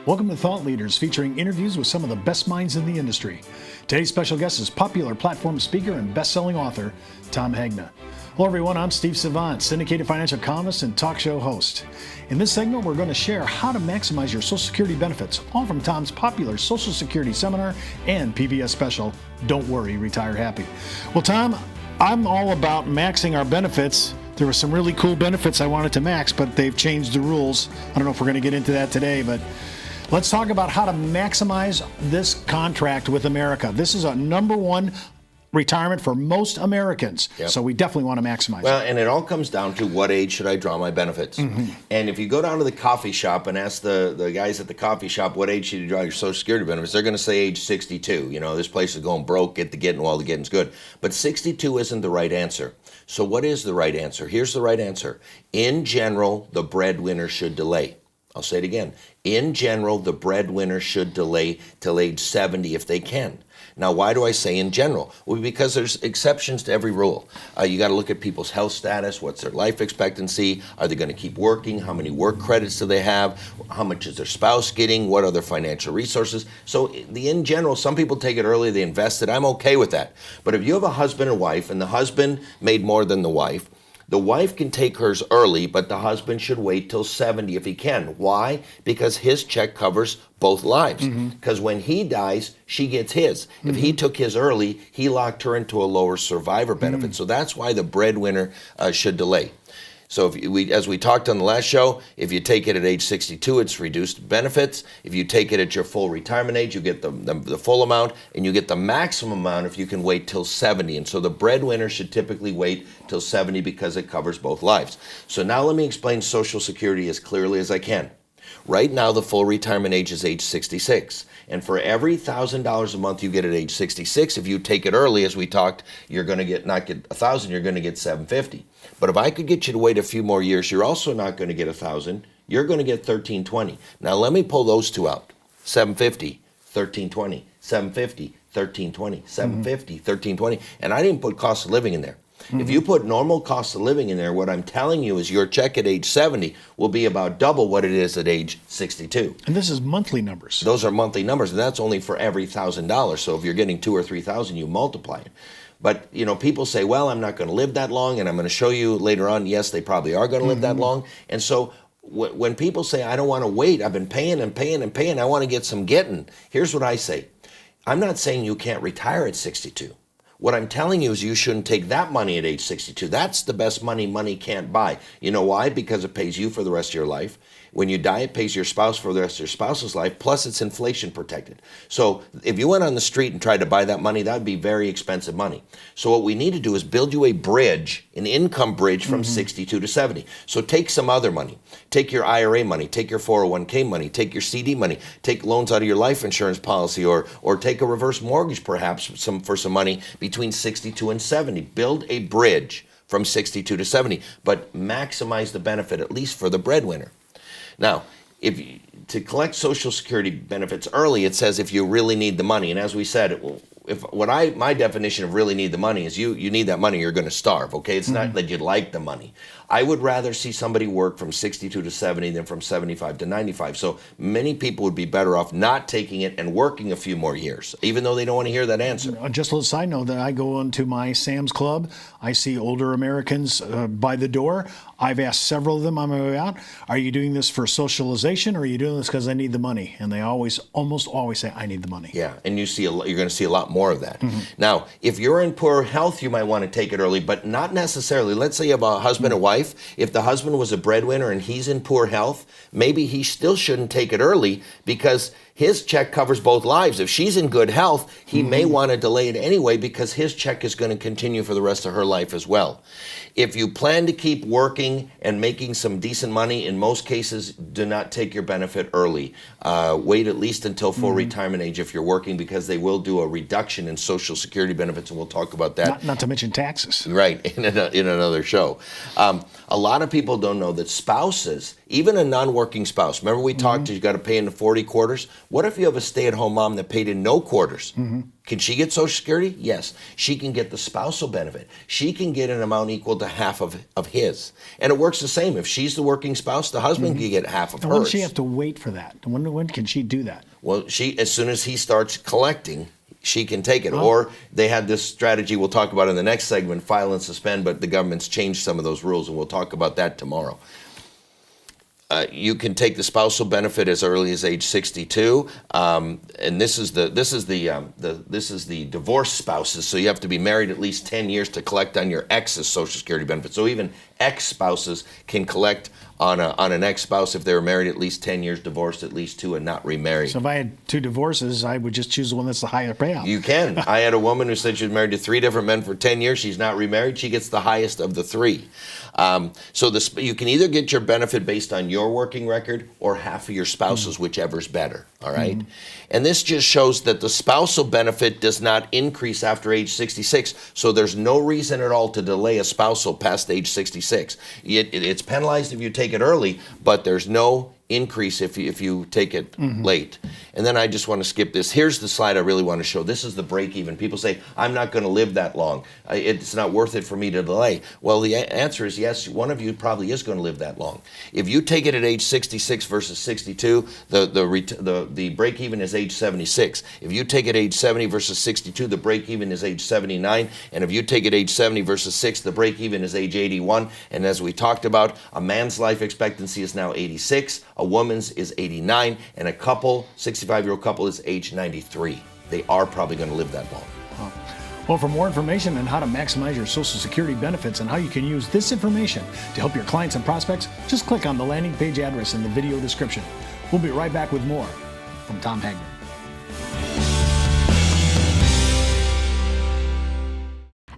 Welcome to Thought Leaders, featuring interviews with some of the best minds in the industry. Today's special guest is popular platform speaker and best-selling author, Tom Hegna. Hello everyone, I'm Steve Savant, syndicated financial columnist and talk show host. In this segment, we're going to share how to maximize your Social Security benefits, all from Tom's popular Social Security seminar and PBS special, Don't Worry, Retire Happy. Well, Tom, I'm all about maxing our benefits. There were some really cool benefits I wanted to max, but they've changed the rules. I don't know if we're going to get into that today, but let's talk about how to maximize this contract with America. This is a number one retirement for most Americans. Yep. So we definitely want to maximize Well, it. and it all comes down to what age should I draw my benefits? Mm-hmm. And if you go down to the coffee shop and ask the guys at the coffee shop what age should you draw your Social Security benefits, they're going to say age 62. You know, this place is going broke, get the getting while the getting's good. But 62 isn't the right answer. So what is the right answer? Here's the right answer. In general, the breadwinner should delay. I'll say it again. In general, the breadwinner should delay till age 70 if they can. Now, why do I say in general? Well, because there's exceptions to every rule. You got to look at people's health status. What's their life expectancy? Are they going to keep working? How many work credits do they have? How much is their spouse getting? What are their financial resources? So in general, some people take it early, they invest it. I'm okay with that. But if you have a husband and wife, and the husband made more than the wife can take hers early, but the husband should wait till 70 if he can. Why? Because his check covers both lives. Because when he dies, she gets his. If he took his early, he locked her into a lower survivor benefit. So that's why the breadwinner should delay. So as we talked on the last show, if you take it at age 62, it's reduced benefits. If you take it at your full retirement age, you get the full amount, and you get the maximum amount if you can wait till 70. And so the breadwinner should typically wait till 70 because it covers both lives. So now let me explain Social Security as clearly as I can. Right now, the full retirement age is age 66. And for every $1,000 a month you get at age 66, if you take it early, as we talked, you're going to not get $1,000, you're going to get $750. But if I could get you to wait a few more years, you're also not going to get $1,000. You're going to get $1,320. Now let me pull those two out. $750, $1,320, $750, $1,320, $750, $1,320. And I didn't put cost of living in there. If you put normal cost of living in there, what I'm telling you is your check at age 70 will be about double what it is at age 62. And this is monthly numbers. Those are monthly numbers, and that's only for every $1,000. So if you're getting $2,000 or $3,000, you multiply it. But, you know, people say, well, I'm not going to live that long, and I'm going to show you later on, yes, they probably are going to live that long. And so when people say, I don't want to wait, I've been paying and paying and paying, I want to get some getting, here's what I say. I'm not saying you can't retire at 62. What I'm telling you is you shouldn't take that money at age 62. That's the best money can't buy. You know why? Because it pays you for the rest of your life. When you die, it pays your spouse for the rest of your spouse's life, plus it's inflation protected. So if you went on the street and tried to buy that money, that would be very expensive money. So what we need to do is build you a bridge, an income bridge from 62 to 70. So take some other money. Take your IRA money, take your 401k money, take your CD money, take loans out of your life insurance policy, or take a reverse mortgage perhaps for some money between 62 and 70. Build a bridge from 62 to 70, but maximize the benefit, at least for the breadwinner. Now, to collect Social Security benefits early, it says if you really need the money. And as we said, my definition of really need the money is you need that money, you're going to starve, okay? It's not that you like the money. I would rather see somebody work from 62 to 70 than from 75 to 95. So many people would be better off not taking it and working a few more years, even though they don't want to hear that answer. Just a little side note that I go into my Sam's Club. I see older Americans by the door. I've asked several of them on my way out, are you doing this for socialization or are you doing this because I need the money? And they almost always say, I need the money. Yeah, and you're going to see a lot more of that. Now, if you're in poor health, you might want to take it early, but not necessarily. Let's say you have a husband and wife. If the husband was a breadwinner and he's in poor health, maybe he still shouldn't take it early because his check covers both lives. If she's in good health, he may want to delay it anyway because his check is going to continue for the rest of her life as well. If you plan to keep working and making some decent money, in most cases, do not take your benefit early. Wait at least until full retirement age if you're working, because they will do a reduction in Social Security benefits, and we'll talk about that. Not to mention taxes. Right, in another show. A lot of people don't know that spouses, even a non-working spouse, remember we talked, you got to pay in the 40 quarters? What if you have a stay-at-home mom that paid in no quarters? Can she get Social Security? Yes. She can get the spousal benefit. She can get an amount equal to half of his. And it works the same. If she's the working spouse, the husband can get half of And hers. when does she have to wait for that? When can she do that? Well, as soon as he starts collecting, she can take it. Or they had this strategy we'll talk about in the next segment, file and suspend, but the government's changed some of those rules, and we'll talk about that tomorrow. You can take the spousal benefit as early as age 62, and this is the divorced spouses. So you have to be married at least 10 years to collect on your ex's Social Security benefit. So even ex-spouses can collect on an ex-spouse if they were married at least 10 years, divorced at least 2, and not remarried. So if I had 2 divorces, I would just choose the one that's the higher payout. You can. I had a woman who said she was married to 3 different men for 10 years. She's not remarried. She gets the highest of the 3. So you can either get your benefit based on your working record or half of your spouse's, whichever's better. All right? And this just shows that the spousal benefit does not increase after age 66. So there's no reason at all to delay a spousal past age 66. It's penalized if you take it early, but there's no increase if you take it late. And then I just want to skip this. Here's the slide I really want to show. This is the break even. People say, I'm not going to live that long. It's not worth it for me to delay. Well, the answer is yes, one of you probably is going to live that long. If you take it at age 66 versus 62, the break even is age 76. If you take it age 70 versus 62, the break even is age 79. And if you take it age 70 versus 6, the break even is age 81. And as we talked about, a man's life expectancy is now 86. A woman's is 89, and a couple, 65-year-old couple, is age 93. They are probably going to live that long. Well, for more information on how to maximize your Social Security benefits and how you can use this information to help your clients and prospects, just click on the landing page address in the video description. We'll be right back with more from Tom Hagner.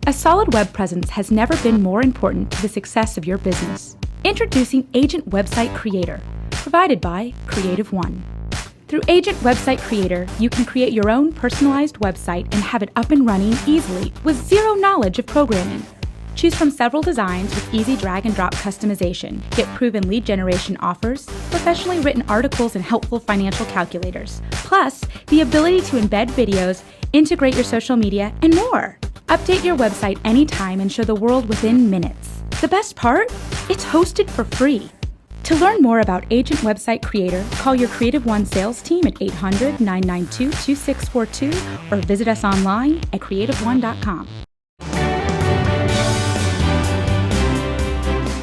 A solid web presence has never been more important to the success of your business. Introducing Agent Website Creator, provided by CreativeOne. Through Agent Website Creator, you can create your own personalized website and have it up and running easily with zero knowledge of programming. Choose from several designs with easy drag and drop customization. Get proven lead generation offers, professionally written articles, and helpful financial calculators. Plus, the ability to embed videos, integrate your social media, and more. Update your website anytime and show the world within minutes. The best part? It's hosted for free. To learn more about Agent Website Creator, call your CreativeOne sales team at 800-992-2642 or visit us online at creativeone.com.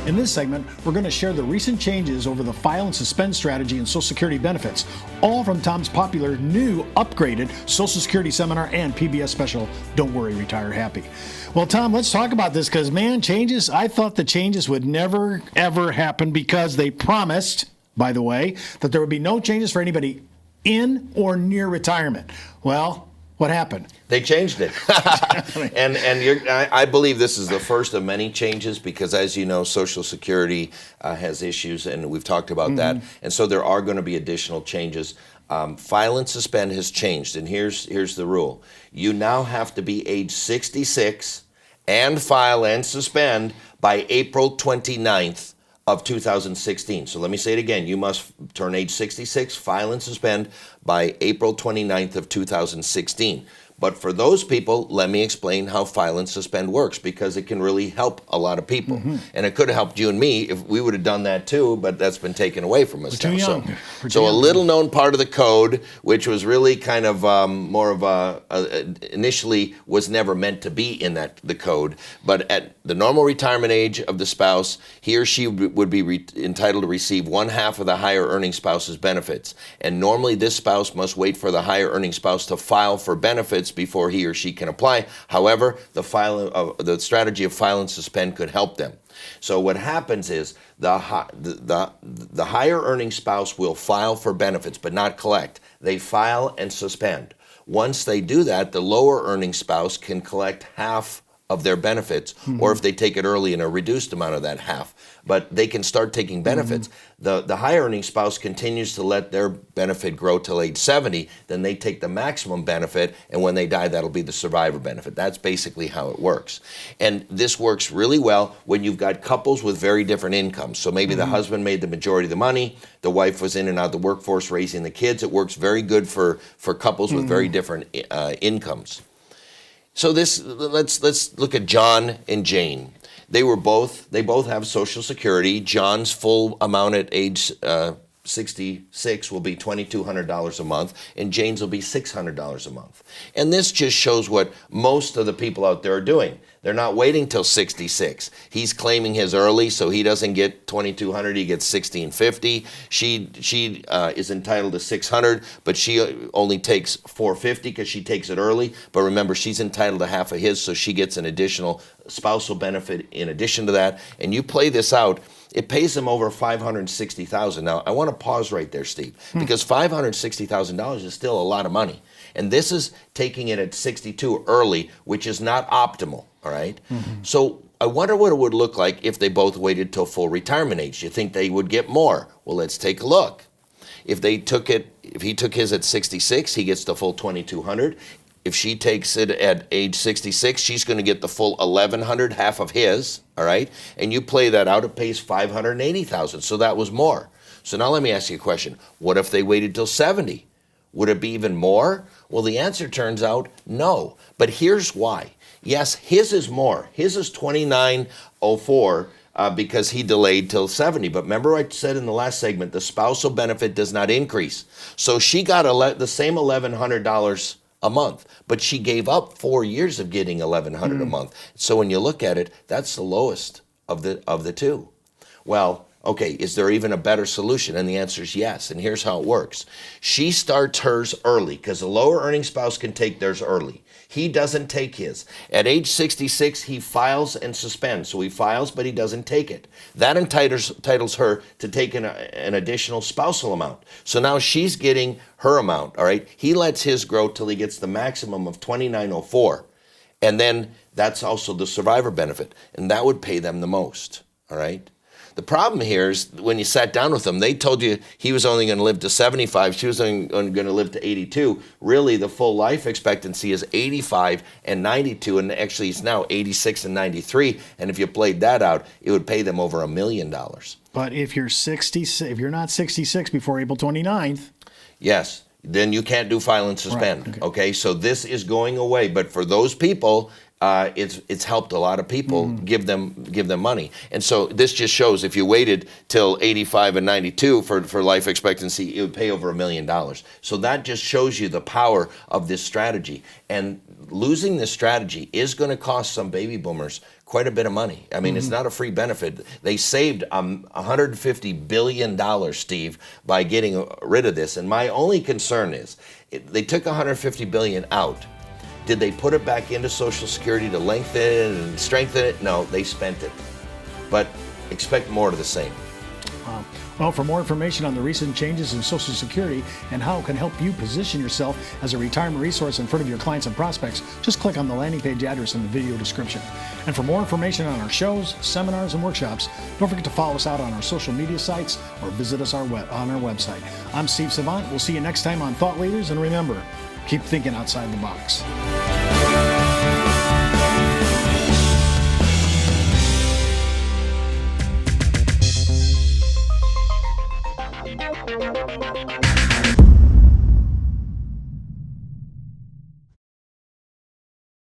In this segment, we're going to share the recent changes over the file and suspend strategy in Social Security benefits, all from Tom's popular new upgraded Social Security seminar and PBS special, Don't Worry, Retire Happy. Well, Tom, let's talk about this because, man, changes, I thought the changes would never, ever happen because they promised, by the way, that there would be no changes for anybody in or near retirement. Well, what happened? They changed it. and I believe this is the first of many changes because, as you know, Social Security has issues, and we've talked about that. And so there are going to be additional changes. File and suspend has changed, and here's the rule. You now have to be age 66 and file and suspend by April 29th of 2016. So let me say it again. You must turn age 66, file and suspend by April 29th of 2016. But for those people, let me explain how file and suspend works because it can really help a lot of people. And it could have helped you and me if we would have done that too, but that's been taken away from us now. We're too young. So a little known part of the code, which was really kind of more of initially was never meant to be in the code, but at the normal retirement age of the spouse, he or she would be entitled to receive 1/2 of the higher earning spouse's benefits. And normally this spouse must wait for the higher earning spouse to file for benefits before he or she can apply. However, the strategy of file and suspend could help them. So what happens is the higher earning spouse will file for benefits but not collect. They file and suspend. Once they do that, the lower earning spouse can collect half of their benefits, or if they take it early in a reduced amount of that half. But they can start taking benefits. The high earning spouse continues to let their benefit grow till age 70, then they take the maximum benefit, and when they die, that'll be the survivor benefit. That's basically how it works. And this works really well when you've got couples with very different incomes. So maybe the husband made the majority of the money, the wife was in and out of the workforce raising the kids. It works very good for couples with very different incomes. So let's look at John and Jane. They both have Social Security. John's full amount at age 66 will be $2,200 a month, and Jane's will be $600 a month. And this just shows what most of the people out there are doing. They're not waiting till 66. He's claiming his early, so he doesn't get $2,200. He gets $1,650. She is entitled to $600, but she only takes $450 because she takes it early. But remember, she's entitled to half of his, so she gets an additional spousal benefit in addition to that. And you play this out, it pays them over $560,000. Now, I want to pause right there, Steve, because $560,000 is still a lot of money. And this is taking it at 62 early, which is not optimal, all right? So I wonder what it would look like if they both waited till full retirement age. You think they would get more? Well, let's take a look. If he took his at 66, he gets the full $2,200. If she takes it at age 66, she's going to get the full $1,100, half of his, all right? And you play that out, it pays $580,000, so that was more. So now let me ask you a question. What if they waited till 70? Would it be even more? Well, the answer turns out no. But here's why. Yes, his is more. His is $2,904 because he delayed till 70. But remember I said in the last segment, the spousal benefit does not increase. So she got the same $1,100 a month, but she gave up 4 years of getting $1,100 a month. So when you look at it, that's the lowest of the two. Well, okay, is there even a better solution? And the answer is yes, and here's how it works. She starts hers early, because the lower earning spouse can take theirs early. He doesn't take his. At age 66, he files and suspends. So he files, but he doesn't take it. That entitles her to take an additional spousal amount. So now she's getting her amount, all right? He lets his grow till he gets the maximum of $2,904. And then that's also the survivor benefit, and that would pay them the most, all right? The problem here is when you sat down with them, they told you he was only going to live to 75, she was only going to live to 82. Really, the full life expectancy is 85 and 92, and actually it's now 86 and 93. And if you played that out, it would pay them over $1 million. But if you're not 66 before April 29th, yes, then you can't do file and suspend. Right, okay, so this is going away. But for those people, it's helped a lot of people give them money. And so this just shows if you waited till 85 and 92 for life expectancy, it would pay over $1 million. So that just shows you the power of this strategy. And losing this strategy is going to cost some baby boomers quite a bit of money. I mean, it's not a free benefit. They saved $150 billion, Steve, by getting rid of this. And my only concern is they took $150 billion out. Did they put it back into Social Security to lengthen it and strengthen it? No, they spent it. But expect more of the same. Wow. Well, for more information on the recent changes in Social Security and how it can help you position yourself as a retirement resource in front of your clients and prospects, just click on the landing page address in the video description. And for more information on our shows, seminars, and workshops, don't forget to follow us out on our social media sites or visit us on our website. I'm Steve Savant. We'll see you next time on Thought Leaders, and remember, keep thinking outside the box.